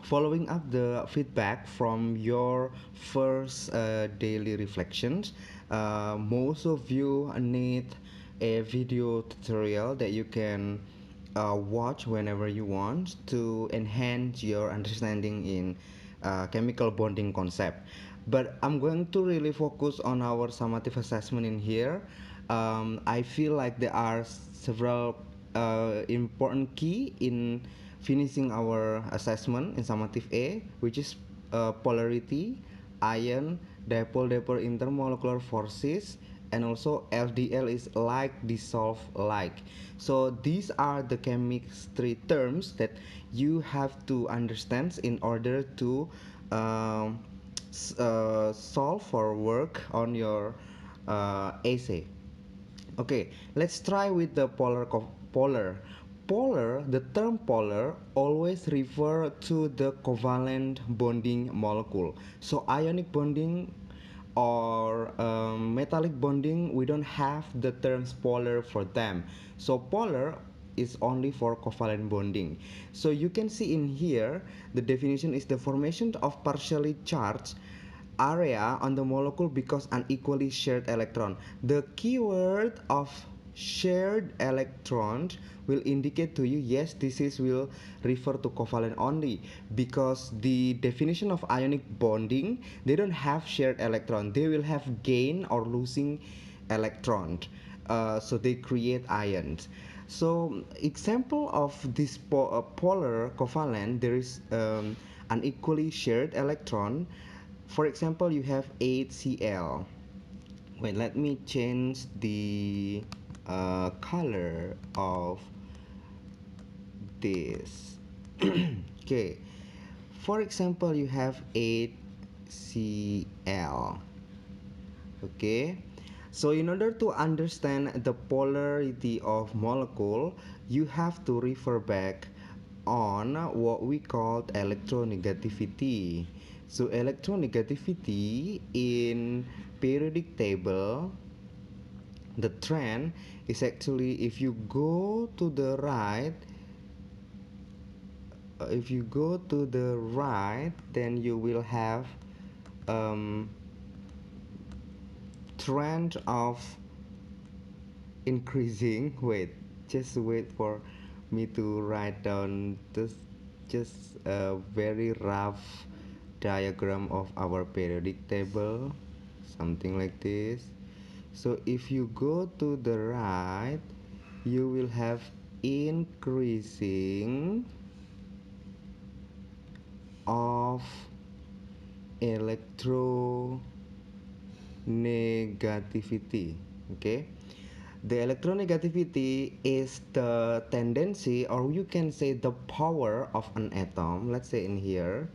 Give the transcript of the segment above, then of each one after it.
following up the feedback from your first daily reflections, most of you need a video tutorial that you can watch whenever you want to enhance your understanding in chemical bonding concept. But I'm going to really focus on our summative assessment in here. I feel like there are several important key in finishing our assessment in summative A, which is polarity, ion, dipole-dipole intermolecular forces, and also LDL is like dissolve like. So these are the chemistry terms that you have to understand in order to solve or work on your essay. Okay, let's try with the polar. Polar, the term polar always refer to the covalent bonding molecule. So ionic bonding or metallic bonding, we don't have the terms polar for them. So polar is only for covalent bonding. So you can see in here the definition is the formation of partially charged area on the molecule because unequally shared electron. The keyword of shared electrons will indicate to you, yes, this is will refer to covalent only, because the definition of ionic bonding, they don't have shared electron, they will have gain or losing electron, so they create ions. So example of this polar covalent, there is unequally shared electron. For example, you have 8Cl. Wait, let me change the color of this. Okay, for example, you have 8Cl. Okay, so in order to understand the polarity of molecule, you have to refer back on what we called electronegativity. So electronegativity in periodic table, the trend is actually if you go to the right, then you will have trend of increasing. Wait, just wait for me to write down this, just a very rough diagram of our periodic table, something like this. So if you go to the right, you will have increasing of electronegativity. Okay, the electronegativity is the tendency, or you can say the power of an atom. Let's say in here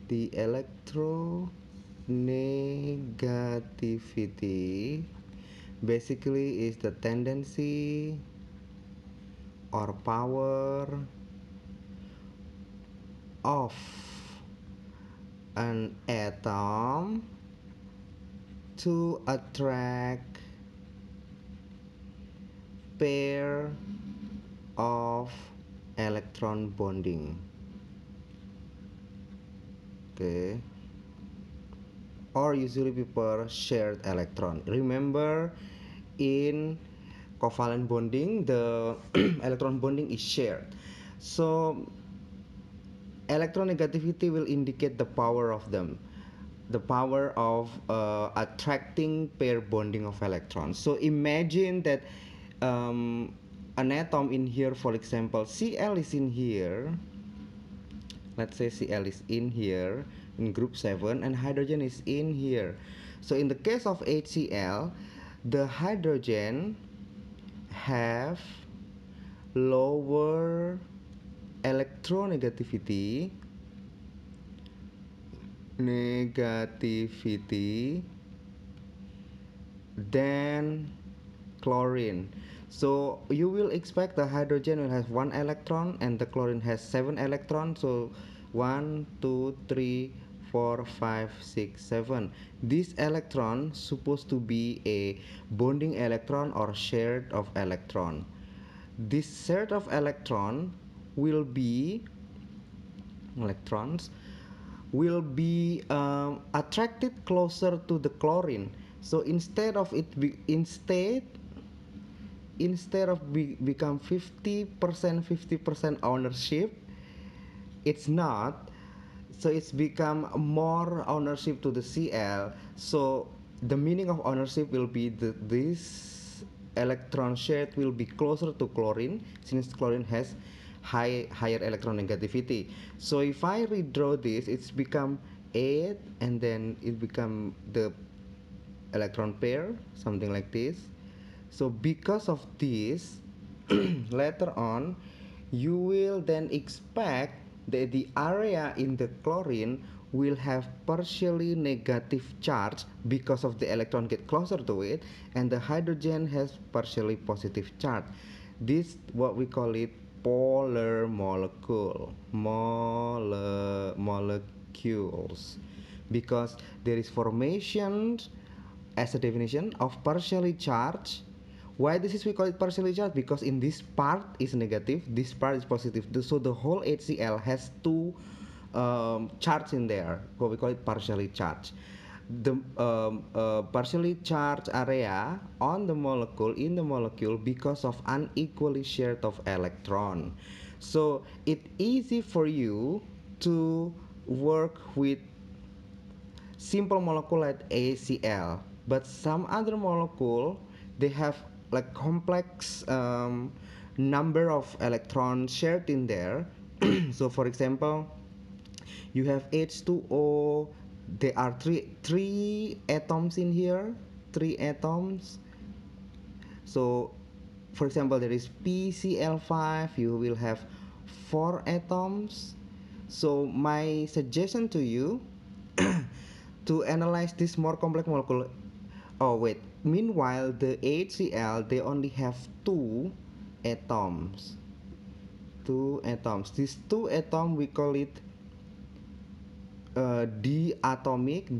the electronegativity basically is the tendency or power of an atom to attract pair of electron bonding. Okay, or usually people shared electron. Remember, in covalent bonding, the electron bonding is shared. So electronegativity will indicate the power of them, the power of attracting pair bonding of electrons. So imagine that an atom in here, for example, Cl is in here. Let's say Cl is in here in group 7 and hydrogen is in here. So in the case of HCl, the hydrogen have lower electronegativity than chlorine. So you will expect the hydrogen will have 1 electron and the chlorine has 7 electrons. So 1, 2, 3, 4, 5, 6, 7. This electron supposed to be a bonding electron or shared of electron. This shared of electron will be electrons will be attracted closer to the chlorine. So instead of it be, instead of become 50% ownership, it's not. So it's become more ownership to the Cl. So the meaning of ownership will be this electron shared will be closer to chlorine, since chlorine has higher electronegativity. So if I redraw this, it's become 8, and then it become the electron pair, something like this. So because of this, later on you will then expect that the area in the chlorine will have partially negative charge because of the electron get closer to it, and the hydrogen has partially positive charge. This what we call it polar molecules, because there is formation as a definition of partially charged. Why this is we call it partially charged? Because in this part is negative, this part is positive. So the whole HCl has two charge in there. So we call it partially charged. The partially charged area on the molecule in the molecule because of unequally shared of electron. So it's easy for you to work with simple molecule like ACl, but some other molecule they have like complex number of electrons shared in there. So for example, you have H2O, there are three atoms in here, three atoms. So for example, there is PCl5, you will have 4 atoms. So my suggestion to you to analyze this more complex molecule. Oh wait, meanwhile the HCl they only have atoms. Two atoms. These two atoms we call it diatomic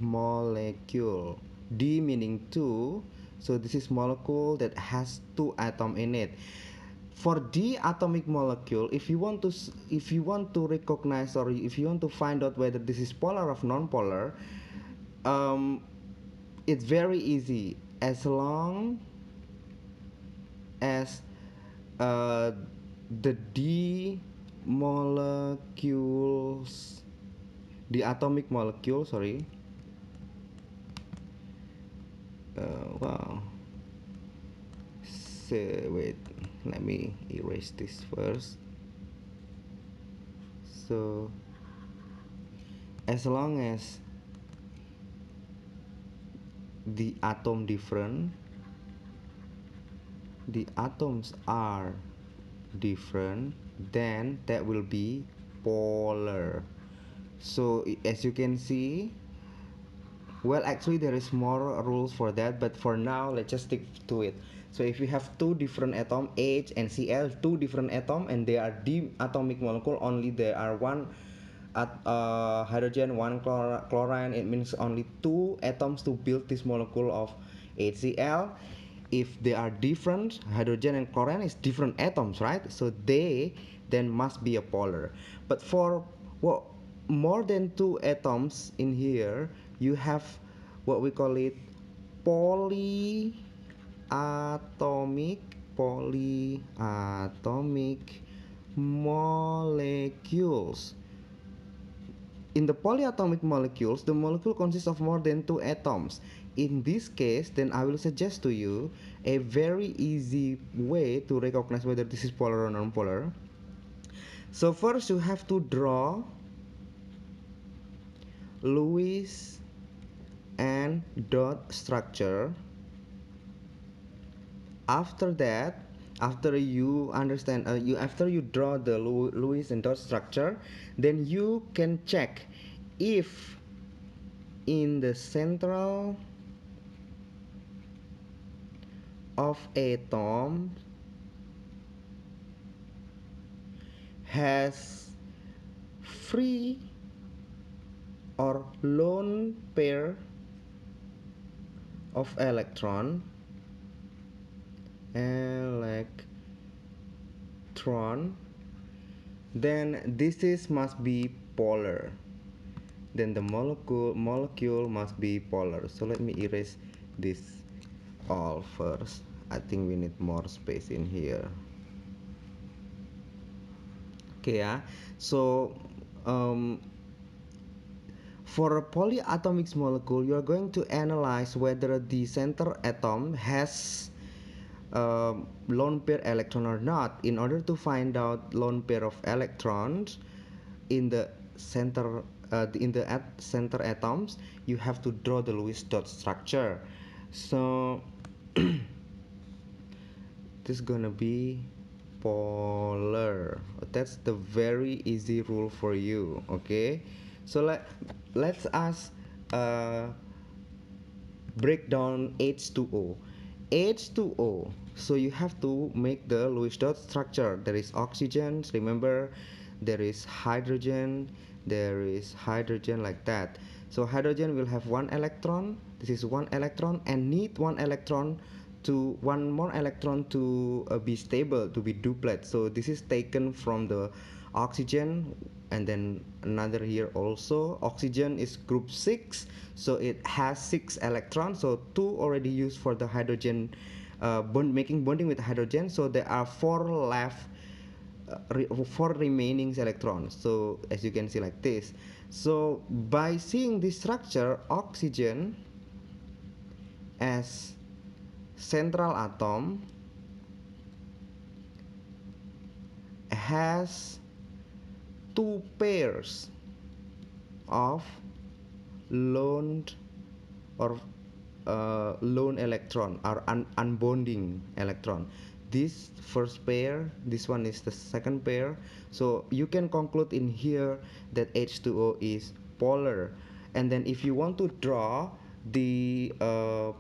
molecule. D meaning two, so this is molecule that has two atoms in it. For diatomic molecule, if you want to recognize, or if you want to find out whether this is polar or non-polar, um, it's very easy as long as uh, the D molecules, the atomic molecule, sorry. Wow. So wait, let me erase this first. So as long as the atoms are different, then that will be polar. So as you can see, well actually there is more rules for that, but for now let's just stick to it. So if you have two different atoms, H and Cl, two different atoms, and they are diatomic molecule, only there are one hydrogen, one chlorine, it means only two atoms to build this molecule of HCl. If they are different, hydrogen and chlorine is different atoms, right? So they then must be a polar. But for well, more than two atoms in here, you have what we call it polyatomic molecules. In the polyatomic molecules, the molecule consists of more than two atoms. In this case, then I will suggest to you a very easy way to recognize whether this is polar or non-polar. So first you have to draw Lewis and dot structure. After that, after you understand, after you draw the Lewis and dot structure, then you can check if in the central of atom has free or lone pair of electron, then this is must be polar, then the molecule must be polar. So let me erase this all first. I think we need more space in here. Okay, yeah. So for a polyatomic molecule, you are going to analyze whether the center atom has lone pair electron or not. In order to find out lone pair of electrons in the center center atoms, you have to draw the Lewis dot structure. So this is gonna be polar. That's the very easy rule for you. Okay, so let's ask break down H2O. H2O, so you have to make the Lewis dot structure. There is oxygen, remember, there is hydrogen, like that. So hydrogen will have one electron, this is one electron, and need one more electron to be stable, to be duplet. So this is taken from the oxygen, and then another here also. Oxygen is group 6, so it has 6 electrons, so 2 already used for the hydrogen bonding with hydrogen, so there are 4 left, 4 remaining electrons. So as you can see like this. So by seeing this structure, oxygen as central atom has 2 pairs of lone or lone electron or unbonding electron. This first pair, this one is the second pair. So you can conclude in here that H2O is polar. And then if you want to draw the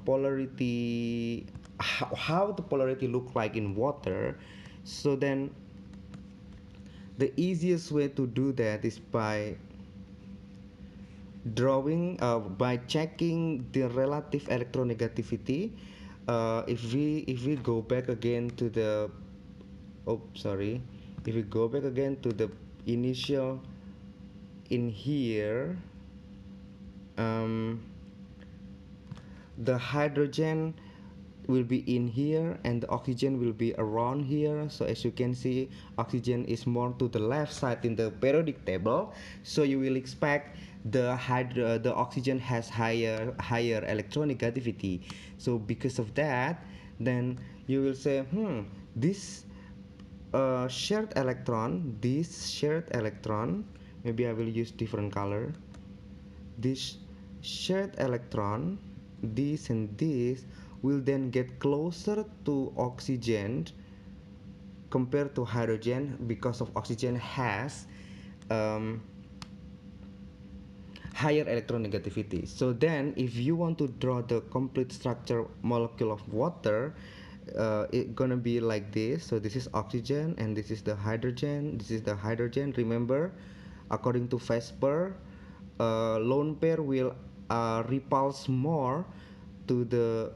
polarity, how the polarity look like in water, so then the easiest way to do that is by by checking the relative electronegativity. If we go back again to the if we go back again to the initial in here, um, the hydrogen will be in here and the oxygen will be around here. So as you can see, oxygen is more to the left side in the periodic table, so you will expect the oxygen has higher electronegativity. So because of that, then you will say, this shared electron, maybe I will use different color. This shared electron, this and this, will then get closer to oxygen compared to hydrogen, because of oxygen has higher electronegativity. So then if you want to draw the complete structure molecule of water, it's gonna be like this. So this is oxygen and this is the hydrogen, remember, according to Vesper, lone pair will repulse more to the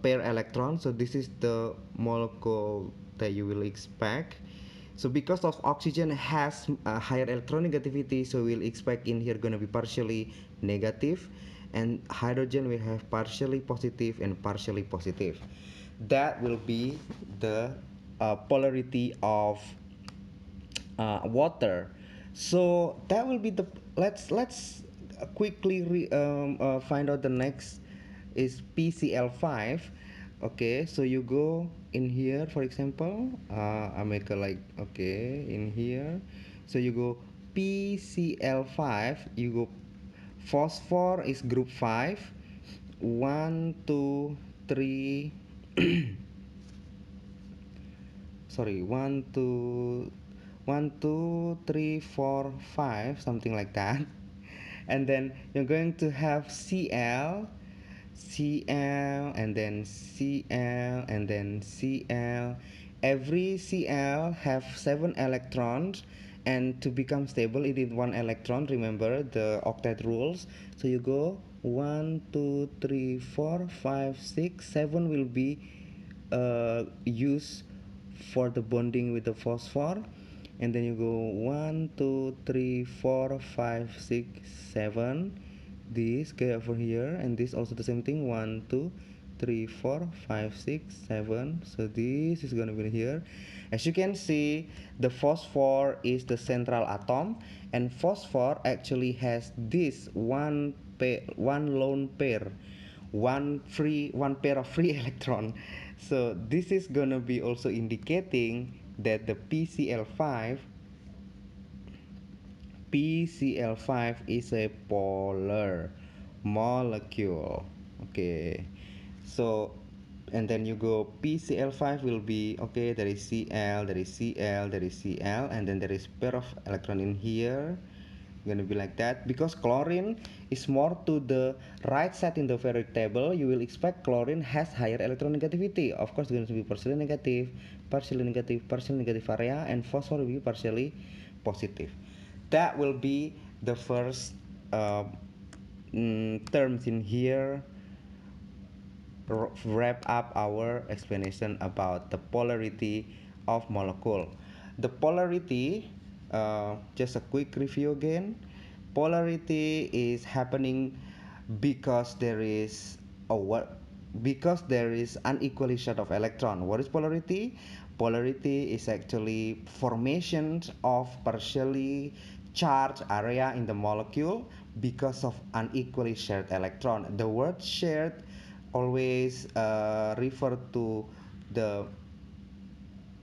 pair electron. So this is the molecule that you will expect. So because of oxygen has a higher electronegativity, so we'll expect in here gonna be partially negative, and hydrogen will have partially positive and partially positive. That will be the polarity of water. So that will be the, let's quickly find out the next is PCl5. Okay, so you go in here, for example, I make a like, okay, in here, so you go PCl5, you go phosphor is group 5, 1 2 3 sorry, 1 2 1 2 3 4 5, something like that. And then you're going to have Cl, and then Cl, and then Cl. Every Cl have 7 electrons, and to become stable it need 1 electron, remember the octet rules. So you go 1 2 3 4 5 6 7 will be used for the bonding with the phosphor. and then you go 1 2 3 4 5 6 7. This go over here, and this also the same thing, 1 2 3 4 5 6 7. So this is gonna be here. As you can see, the phosphor is the central atom, and phosphor actually has this one lone pair, one pair of free electron. So this is gonna be also indicating that the PCl5 is a polar molecule. Okay, so and then you go PCl5 will be, okay, there is Cl, there is Cl, there is Cl, and then there is pair of electron in here, gonna be like that. Because chlorine is more to the right side in the periodic table, you will expect chlorine has higher electronegativity. Of course, it's going to be partially negative area, and phosphor will be partially positive. That will be the first terms in here. Wrap up our explanation about the polarity of molecule. The polarity, just a quick review again. Polarity is happening because there is a what? Because there is unequally shared of electron. What is polarity? Polarity is actually formation of partially charged area in the molecule because of unequally shared electron. The word shared always refer to the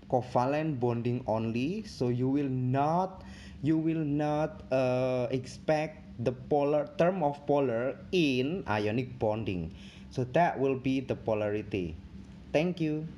covalent bonding only, so you will not expect the polar term of polar in ionic bonding. So that will be the polarity. Thank you.